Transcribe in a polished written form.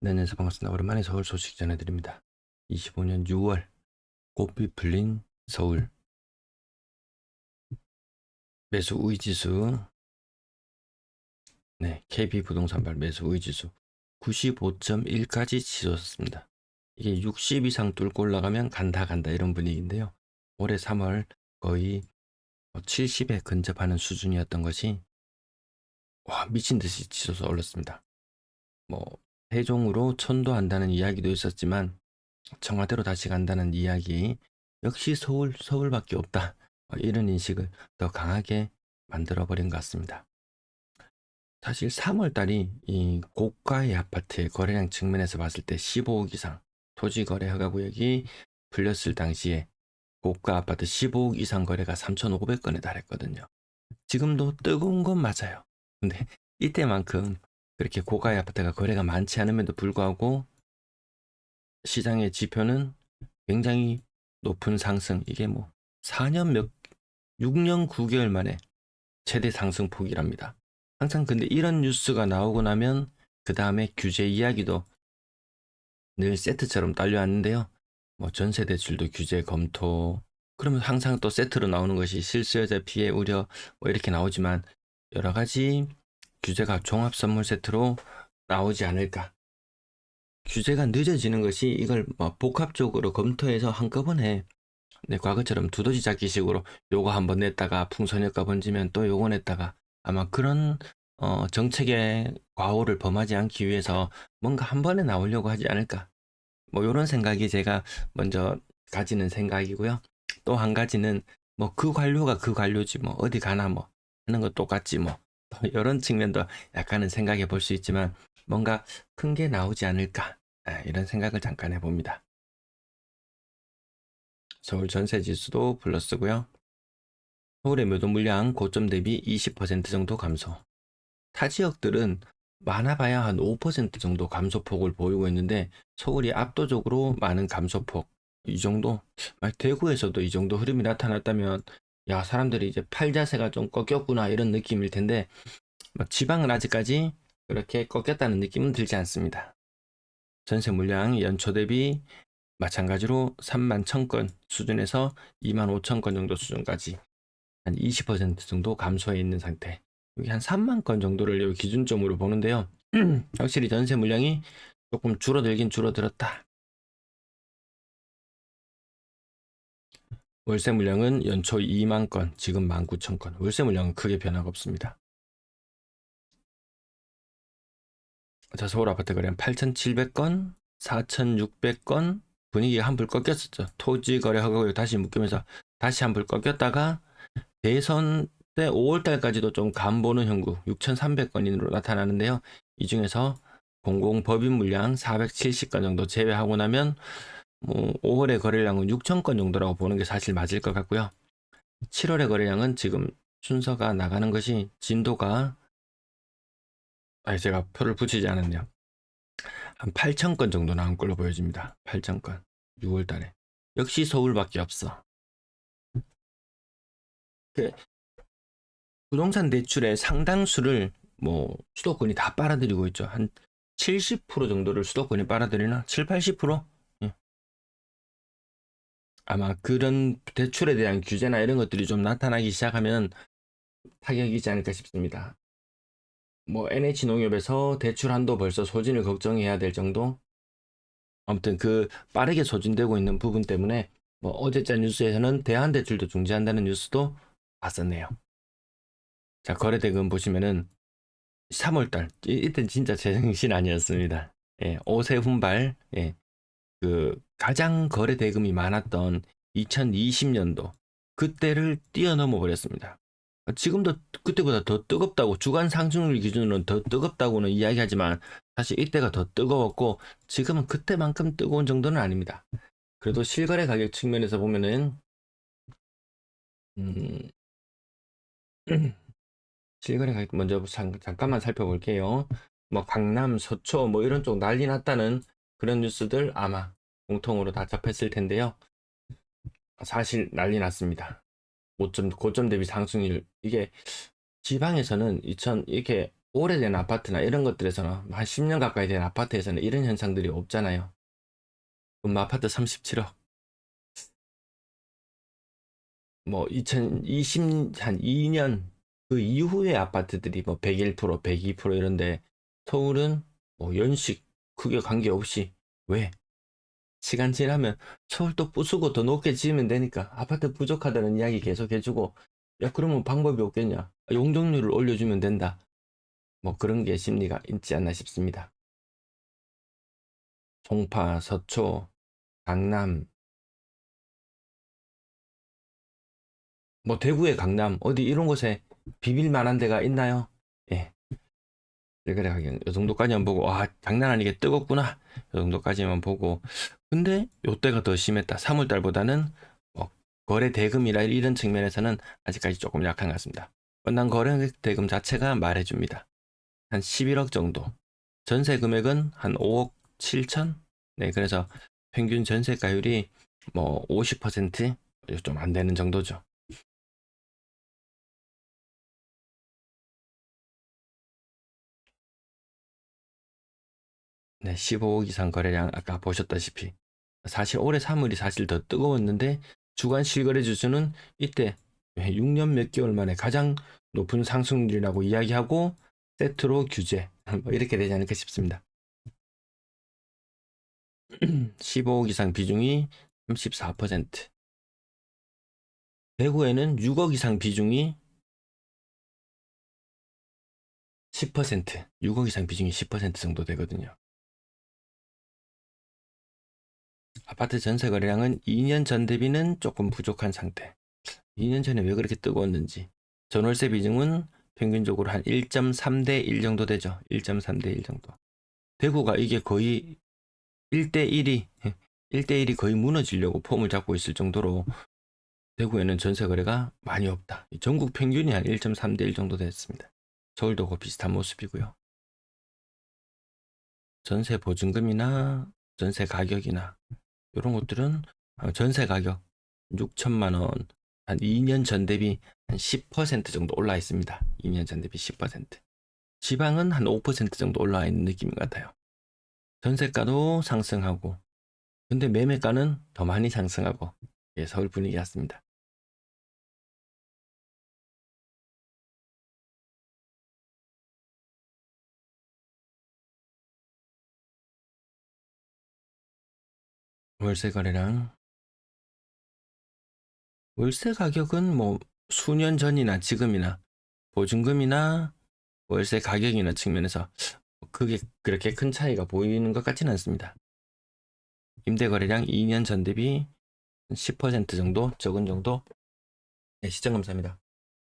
네, 안녕하세요. 반갑습니다. 오랜만에 서울 소식 전해드립니다. 25년 6월 꽃빛 풀린 서울 매수 우위 지수, 네, KB 부동산발 매수 우위 지수 95.1까지 치솟았습니다. 이게 60 이상 뚫고 올라가면 간다 이런 분위기인데요. 올해 3월 거의 70에 근접하는 수준이었던 것이 미친 듯이 치솟아 올랐습니다. 뭐 세종으로 천도한다는 이야기도 있었지만 청와대로 다시 간다는 이야기, 역시 서울밖에 없다. 이런 인식을 더 강하게 만들어버린 것 같습니다. 사실 3월 달이 이 고가의 아파트의 거래량 측면에서 봤을 때 15억 이상, 토지거래 허가구역이 풀렸을 당시에 고가 아파트 15억 이상 거래가 3,500건에 달했거든요. 지금도 뜨거운 건 맞아요. 근데 이때만큼 그렇게 고가의 아파트가 거래가 많지 않음에도 불구하고 시장의 지표는 굉장히 높은 상승, 이게 뭐 6년 9개월 만에 최대 상승폭이랍니다. 항상 근데 이런 뉴스가 나오고 나면 그 다음에 규제 이야기도 늘 세트처럼 딸려왔는데요. 뭐 전세 대출도 규제 검토, 그러면 항상 또 세트로 나오는 것이 실수요자 피해 우려 뭐 이렇게 나오지만 여러 가지 규제가 종합 선물 세트로 나오지 않을까. 규제가 늦어지는 것이 이걸 뭐 복합적으로 검토해서 한꺼번에, 네, 과거처럼 두더지 잡기식으로 요거 한번 냈다가 풍선효과 번지면 또 요거 냈다가, 아마 그런 정책의 과오를 범하지 않기 위해서 뭔가 한 번에 나오려고 하지 않을까. 뭐 요런 생각이 제가 먼저 가지는 생각이고요. 또 한 가지는 뭐 그 관료가 그 관료지 뭐 어디 가나 뭐 하는 거 똑같지 뭐 이런 측면도 약간은 생각해 볼 수 있지만 뭔가 큰 게 나오지 않을까, 이런 생각을 잠깐 해봅니다. 서울 전세 지수도 플러스고요. 서울의 매도 물량 고점 대비 20% 정도 감소. 타 지역들은 많아봐야 한 5% 정도 감소폭을 보이고 있는데 서울이 압도적으로 많은 감소폭. 이 정도, 대구에서도 이 정도 흐름이 나타났다면 야, 사람들이 이제 팔자세가 좀 꺾였구나 이런 느낌일 텐데 지방은 아직까지 그렇게 꺾였다는 느낌은 들지 않습니다. 전세 물량 연초 대비 마찬가지로 3만 1000건 수준에서 2만 5천 건 정도 수준까지 한 20% 정도 감소해 있는 상태. 여기 한 3만 건 정도를 기준점으로 보는데요. 확실히 전세 물량이 조금 줄어들긴 줄어들었다. 월세 물량은 연초 2만 건, 지금 19,000건. 월세 물량은 크게 변화가 없습니다. 자, 서울 아파트 거래는 8,700건, 4,600건. 분위기가 한풀 꺾였었죠. 토지 거래 허가구역 다시 묶이면서 다시 한풀 꺾였다가 대선 때 5월 달까지도 좀 간보는 형국 6,300건으로 나타나는데요. 이 중에서 공공법인 물량 470건 정도 제외하고 나면 뭐 5월의 거래량은 6,000건 정도라고 보는 게 사실 맞을 것 같고요. 7월의 거래량은 지금 순서가 나가는 것이 진도가, 제가 표를 붙이지 않았네요. 한 8,000건 정도 나온 걸로 보여집니다. 8,000건. 6월 달에. 역시 서울밖에 없어. 그 부동산 대출의 상당수를 뭐 수도권이 다 빨아들이고 있죠. 한 70% 정도를 수도권이 빨아들이나? 7, 80%? 예. 아마 그런 대출에 대한 규제나 이런 것들이 좀 나타나기 시작하면 타격이지 않을까 싶습니다. 뭐 NH농협에서 대출 한도 벌써 소진을 걱정해야 될 정도? 아무튼 그 빠르게 소진되고 있는 부분 때문에 뭐 어제자 뉴스에서는 대한대출도 중지한다는 뉴스도 봤었네요. 자, 거래대금 보시면은 3월달 이때 진짜 제정신 아니었습니다. 예, 오세훈발, 예, 그 가장 거래 대금이 많았던 2020년도 그때를 뛰어넘어 버렸습니다. 지금도 그때보다 더 뜨겁다고, 주간 상승률 기준으로는 더 뜨겁다고는 이야기하지만 사실 이때가 더 뜨거웠고 지금은 그때만큼 뜨거운 정도는 아닙니다. 그래도 실거래 가격 측면에서 보면은 음, 실거래 가격 먼저 잠깐만 살펴볼게요. 뭐 강남, 서초 뭐 이런 쪽 난리 났다는 그런 뉴스들 아마 공통으로 다 접했을 텐데요. 사실 난리 났습니다. 고점 대비 상승률, 이게 지방에서는 이렇게 오래된 아파트나 이런 것들에서는 한 10년 가까이 된 아파트에서는 이런 현상들이 없잖아요. 아파트 37억. 뭐 2020, 한 2년 그 이후의 아파트들이 뭐 101%, 102% 이런데 서울은 뭐 연식 크게 관계없이 왜? 시간 지나면 서울 또 부수고 더 높게 지으면 되니까 아파트 부족하다는 이야기 계속 해주고 야 그러면 방법이 없겠냐? 용적률을 올려주면 된다. 뭐 그런 게 심리가 있지 않나 싶습니다. 송파, 서초, 강남, 뭐 대구의 강남 어디 이런 곳에 비빌 만한 데가 있나요? 예. 그래 하긴 요 정도까지만 보고 와 장난 아니게 뜨겁구나 요 정도까지만 보고 근데 요때가 더 심했다 3월달보다는 뭐 거래 대금이라 이런 측면에서는 아직까지 조금 약한 것 같습니다. 끝난 거래 대금 자체가 말해줍니다. 한 11억 정도 전세 금액은 한 5억 7천. 네 그래서 평균 전세가율이 뭐 50%좀 안 되는 정도죠. 네, 15억 이상 거래량 아까 보셨다시피 사실 올해 3월이 사실 더 뜨거웠는데 주간 실거래 지수는 이때 6년 몇 개월 만에 가장 높은 상승률이라고 이야기하고 세트로 규제 뭐 이렇게 되지 않을까 싶습니다. 15억 이상 비중이 34%, 대구에는 6억 이상 비중이 10%, 6억 이상 비중이 10% 정도 되거든요. 아파트 전세 거래량은 2년 전 대비는 조금 부족한 상태. 2년 전에 왜 그렇게 뜨거웠는지. 전월세 비중은 평균적으로 한 1.3대 1 정도 되죠. 1.3대 1 정도. 대구가 이게 거의 1대 1이 1대 1이 거의 무너지려고 폼을 잡고 있을 정도로 대구에는 전세 거래가 많이 없다. 전국 평균이 한 1.3대 1 정도 됐습니다. 서울도 그 비슷한 모습이고요. 전세 보증금이나 전세 가격이나 이런 것들은 전세 가격 6천만 원, 한 2년 전 대비 한 10% 정도 올라 있습니다. 2년 전 대비 10%. 지방은 한 5% 정도 올라와 있는 느낌인 것 같아요. 전세가도 상승하고, 근데 매매가는 더 많이 상승하고, 예, 서울 분위기 같습니다. 월세 거래량, 월세 가격은 뭐 수년 전이나 지금이나 보증금이나 월세 가격이나 측면에서 그게 그렇게 큰 차이가 보이는 것 같지는 않습니다. 임대 거래량 2년 전 대비 10% 정도 적은 정도. 네, 시청 감사합니다.